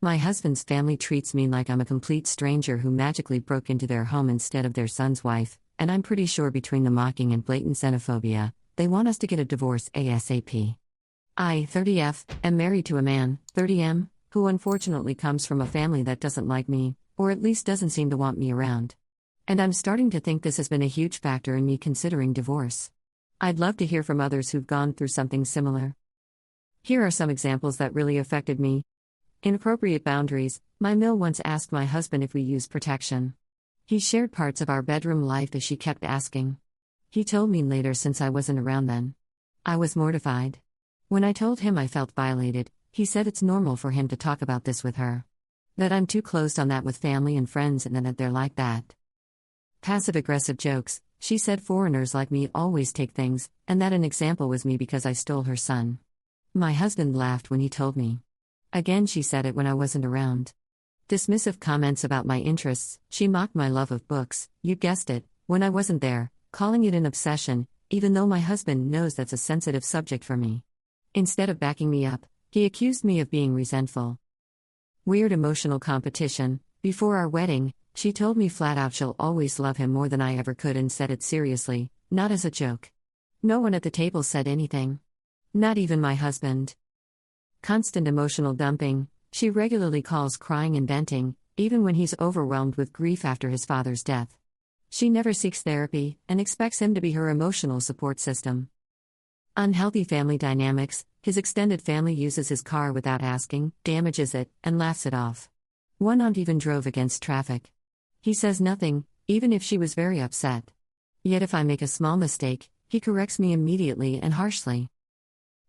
My husband's family treats me like I'm a complete stranger who magically broke into their home instead of their son's wife, and I'm pretty sure between the mocking and blatant xenophobia, they want us to get a divorce ASAP. I, 30F, am married to a man, 30M, who unfortunately comes from a family that doesn't like me, or at least doesn't seem to want me around. And I'm starting to think this has been a huge factor in me considering divorce. I'd love to hear from others who've gone through something similar. Here are some examples that really affected me. Inappropriate boundaries. My mill once asked my husband if we use protection. He shared parts of our bedroom life as she kept asking. He told me later since I wasn't around then. I was mortified. When I told him I felt violated, he said it's normal for him to talk about this with her. That I'm too closed on that with family and friends and that they're like that. Passive-aggressive jokes. She said foreigners like me always take things, and that an example was me because I stole her son. My husband laughed when he told me. Again, she said it when I wasn't around. Dismissive comments about my interests. She mocked my love of books, you guessed it, when I wasn't there, calling it an obsession, even though my husband knows that's a sensitive subject for me. Instead of backing me up, he accused me of being resentful. Weird emotional competition. Before our wedding, she told me flat out she'll always love him more than I ever could and said it seriously, not as a joke. No one at the table said anything. Not even my husband. Constant emotional dumping. She regularly calls crying and venting, even when he's overwhelmed with grief after his father's death. She never seeks therapy and expects him to be her emotional support system. Unhealthy family dynamics. His extended family uses his car without asking, damages it, and laughs it off. One aunt even drove against traffic. He says nothing, even if she was very upset. Yet if I make a small mistake, he corrects me immediately and harshly.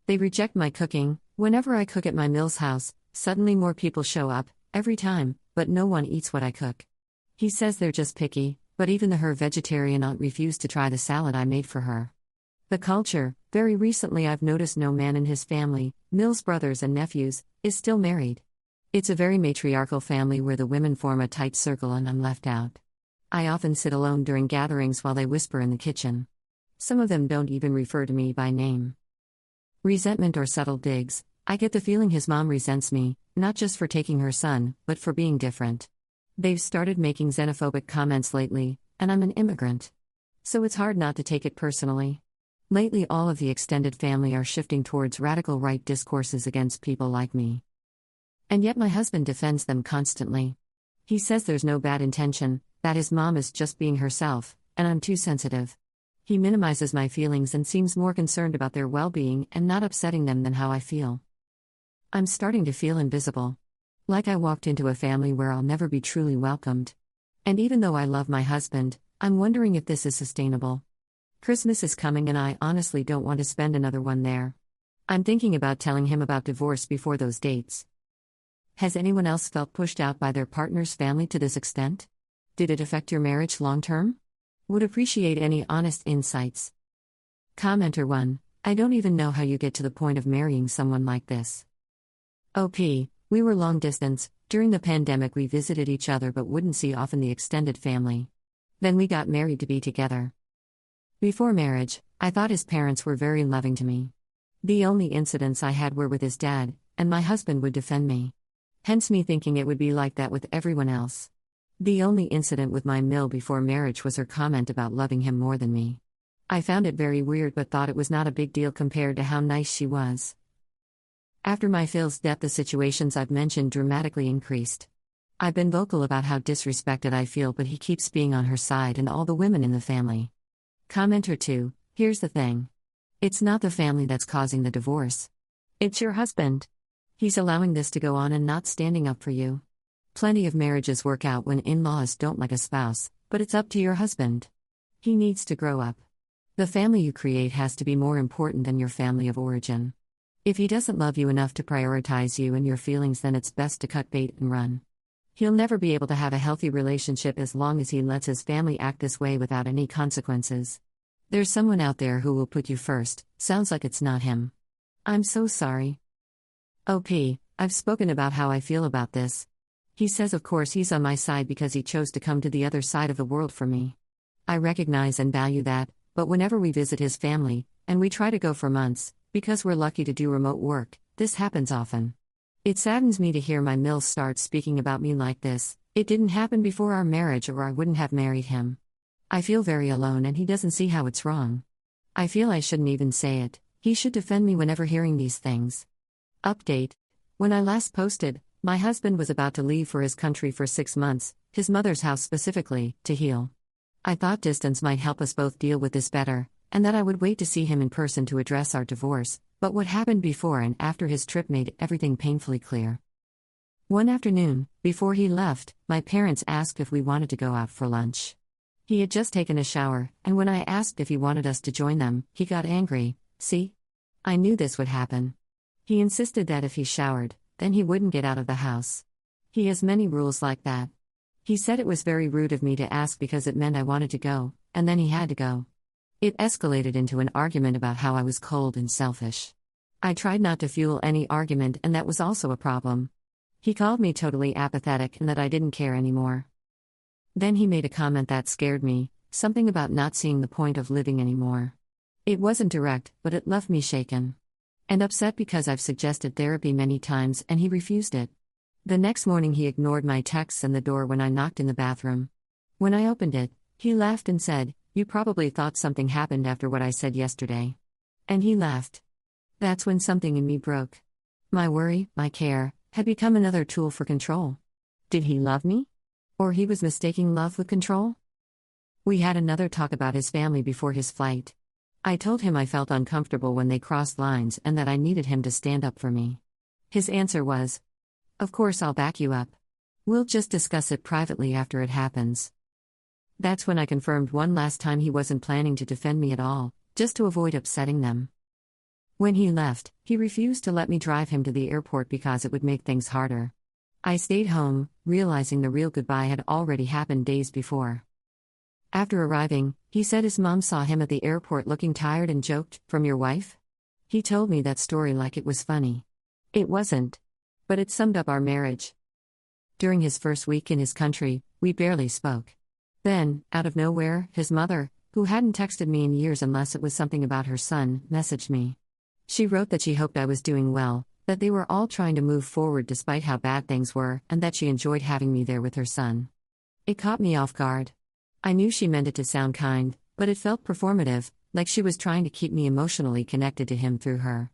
They reject my cooking. Whenever I cook at my mill's house, suddenly more people show up, every time, but no one eats what I cook. He says they're just picky, but even her vegetarian aunt refused to try the salad I made for her. The culture. Very recently I've noticed no man in his family, Mill's brothers and nephews, is still married. It's a very matriarchal family where the women form a tight circle and I'm left out. I often sit alone during gatherings while they whisper in the kitchen. Some of them don't even refer to me by name. Resentment or subtle digs. I get the feeling his mom resents me, not just for taking her son, but for being different. They've started making xenophobic comments lately, and I'm an immigrant. So it's hard not to take it personally. Lately all of the extended family are shifting towards radical right discourses against people like me. And yet my husband defends them constantly. He says there's no bad intention, that his mom is just being herself, and I'm too sensitive. He minimizes my feelings and seems more concerned about their well-being and not upsetting them than how I feel. I'm starting to feel invisible. Like I walked into a family where I'll never be truly welcomed. And even though I love my husband, I'm wondering if this is sustainable. Christmas is coming and I honestly don't want to spend another one there. I'm thinking about telling him about divorce before those dates. Has anyone else felt pushed out by their partner's family to this extent? Did it affect your marriage long term? Would appreciate any honest insights. Commenter 1. I don't even know how you get to the point of marrying someone like this. OP. We were long distance. During the pandemic we visited each other but wouldn't see often the extended family. Then we got married to be together. Before marriage, I thought his parents were very loving to me. The only incidents I had were with his dad, and my husband would defend me. Hence me thinking it would be like that with everyone else. The only incident with my mill before marriage was her comment about loving him more than me. I found it very weird but thought it was not a big deal compared to how nice she was. After my Phil's death, the situations I've mentioned dramatically increased. I've been vocal about how disrespected I feel, but he keeps being on her side and all the women in the family. Commenter 2. Here's the thing. It's not the family that's causing the divorce. It's your husband. He's allowing this to go on and not standing up for you. Plenty of marriages work out when in-laws don't like a spouse, but it's up to your husband. He needs to grow up. The family you create has to be more important than your family of origin. If he doesn't love you enough to prioritize you and your feelings, then it's best to cut bait and run. He'll never be able to have a healthy relationship as long as he lets his family act this way without any consequences. There's someone out there who will put you first. Sounds like it's not him. I'm so sorry. OP. I've spoken about how I feel about this. He says of course he's on my side because he chose to come to the other side of the world for me. I recognize and value that, but whenever we visit his family, and we try to go for months, because we're lucky to do remote work, this happens often. It saddens me to hear my Mills start speaking about me like this. It didn't happen before our marriage or I wouldn't have married him. I feel very alone and he doesn't see how it's wrong. I feel I shouldn't even say it. He should defend me whenever hearing these things. Update. When I last posted, my husband was about to leave for his country for 6 months, his mother's house specifically, to heal. I thought distance might help us both deal with this better, and that I would wait to see him in person to address our divorce, but what happened before and after his trip made everything painfully clear. One afternoon, before he left, my parents asked if we wanted to go out for lunch. He had just taken a shower, and when I asked if he wanted us to join them, he got angry. See? I knew this would happen. He insisted that if he showered, then he wouldn't get out of the house. He has many rules like that. He said it was very rude of me to ask because it meant I wanted to go, and then he had to go. It escalated into an argument about how I was cold and selfish. I tried not to fuel any argument, and that was also a problem. He called me totally apathetic and that I didn't care anymore. Then he made a comment that scared me, something about not seeing the point of living anymore. It wasn't direct, but it left me shaken and upset because I've suggested therapy many times and he refused it. The next morning he ignored my texts and the door when I knocked in the bathroom. When I opened it, he laughed and said, "You probably thought something happened after what I said yesterday." And he laughed. That's when something in me broke. My worry, my care, had become another tool for control. Did he love me? Or he was mistaking love with control? We had another talk about his family before his flight. I told him I felt uncomfortable when they crossed lines and that I needed him to stand up for me. His answer was, "Of course I'll back you up. We'll just discuss it privately after it happens." That's when I confirmed one last time he wasn't planning to defend me at all, just to avoid upsetting them. When he left, he refused to let me drive him to the airport because it would make things harder. I stayed home, realizing the real goodbye had already happened days before. After arriving, he said his mom saw him at the airport looking tired and joked, "From your wife?" He told me that story like it was funny. It wasn't. But it summed up our marriage. During his first week in his country, we barely spoke. Then, out of nowhere, his mother, who hadn't texted me in years unless it was something about her son, messaged me. She wrote that she hoped I was doing well, that they were all trying to move forward despite how bad things were, and that she enjoyed having me there with her son. It caught me off guard. I knew she meant it to sound kind, but it felt performative, like she was trying to keep me emotionally connected to him through her.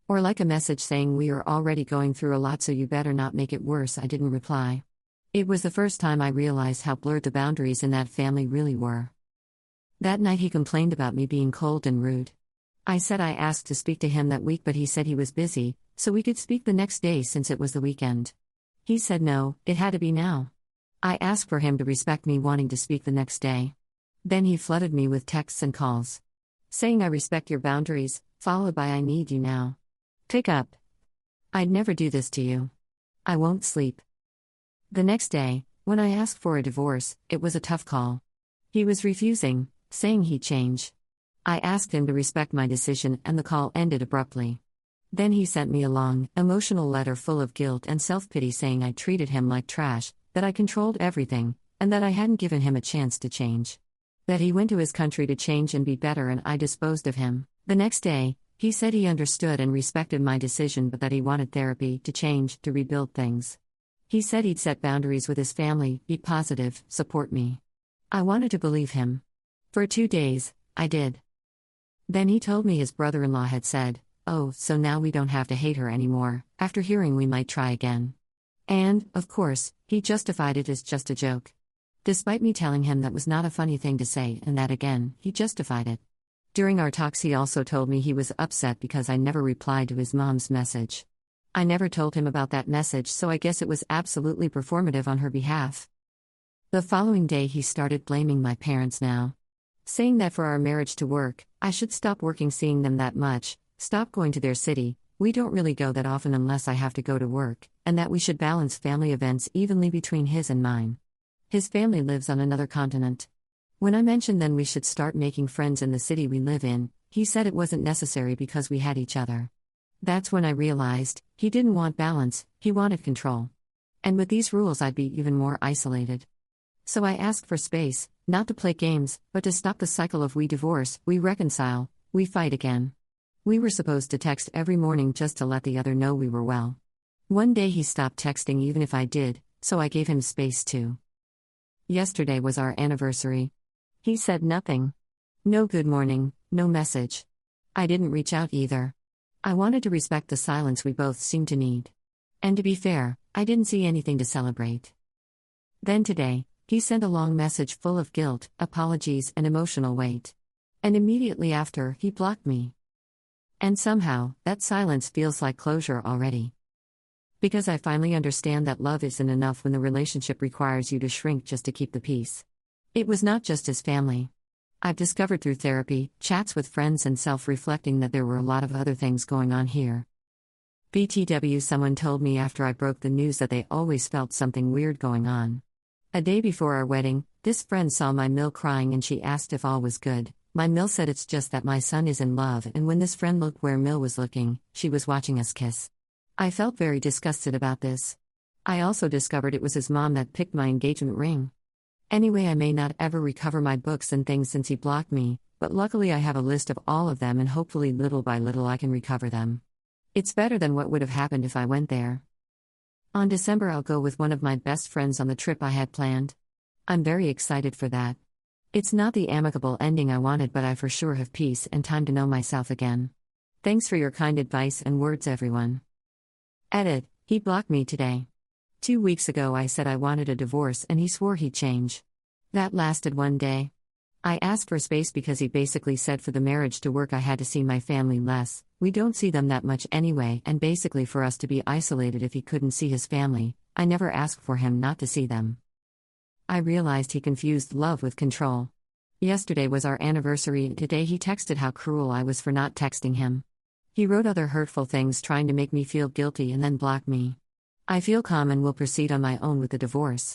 Or like a message saying we are already going through a lot so you better not make it worse. I didn't reply. It was the first time I realized how blurred the boundaries in that family really were. That night he complained about me being cold and rude. I said I asked to speak to him that week, but he said he was busy, so we could speak the next day since it was the weekend. He said no, it had to be now. I asked for him to respect me wanting to speak the next day. Then he flooded me with texts and calls, saying I respect your boundaries, followed by I need you now. Pick up. I'd never do this to you. I won't sleep. The next day, when I asked for a divorce, it was a tough call. He was refusing, saying he'd change. I asked him to respect my decision and the call ended abruptly. Then he sent me a long, emotional letter full of guilt and self-pity saying I treated him like trash, that I controlled everything, and that I hadn't given him a chance to change. That he went to his country to change and be better and I disposed of him. The next day, he said he understood and respected my decision but that he wanted therapy, to change, to rebuild things. He said he'd set boundaries with his family, be positive, support me. I wanted to believe him. For 2 days, I did. Then he told me his brother-in-law had said, "Oh, so now we don't have to hate her anymore, after hearing we might try again." And, of course, he justified it as just a joke. Despite me telling him that was not a funny thing to say and that again, he justified it. During our talks he also told me he was upset because I never replied to his mom's message. I never told him about that message, so I guess it was absolutely performative on her behalf. The following day he started blaming my parents now, saying that for our marriage to work, I should stop working seeing them that much, stop going to their city, we don't really go that often unless I have to go to work, and that we should balance family events evenly between his and mine. His family lives on another continent. When I mentioned then we should start making friends in the city we live in, he said it wasn't necessary because we had each other. That's when I realized, he didn't want balance, he wanted control. And with these rules I'd be even more isolated. So I asked for space, not to play games, but to stop the cycle of we divorce, we reconcile, we fight again. We were supposed to text every morning just to let the other know we were well. One day he stopped texting even if I did, so I gave him space too. Yesterday was our anniversary. He said nothing. No good morning, no message. I didn't reach out either. I wanted to respect the silence we both seemed to need. And to be fair, I didn't see anything to celebrate. Then today, he sent a long message full of guilt, apologies, and emotional weight. And immediately after, he blocked me. And somehow, that silence feels like closure already. Because I finally understand that love isn't enough when the relationship requires you to shrink just to keep the peace. It was not just his family. I've discovered through therapy, chats with friends, and self-reflecting that there were a lot of other things going on here. BTW, someone told me after I broke the news that they always felt something weird going on. A day before our wedding, this friend saw my Mill crying and she asked if all was good. My Mill said it's just that my son is in love, and when this friend looked where Mill was looking, she was watching us kiss. I felt very disgusted about this. I also discovered it was his mom that picked my engagement ring. Anyway, I may not ever recover my books and things since he blocked me, but luckily I have a list of all of them and hopefully little by little I can recover them. It's better than what would have happened if I went there. On December I'll go with one of my best friends on the trip I had planned. I'm very excited for that. It's not the amicable ending I wanted, but I for sure have peace and time to know myself again. Thanks for your kind advice and words, everyone. Edit, he blocked me today. 2 weeks ago I said I wanted a divorce and he swore he'd change. That lasted one day. I asked for space because he basically said for the marriage to work I had to see my family less. We don't see them that much anyway, and basically for us to be isolated if he couldn't see his family. I never asked for him not to see them. I realized he confused love with control. Yesterday was our anniversary and today he texted how cruel I was for not texting him. He wrote other hurtful things trying to make me feel guilty and then blocked me. I feel calm and will proceed on my own with the divorce.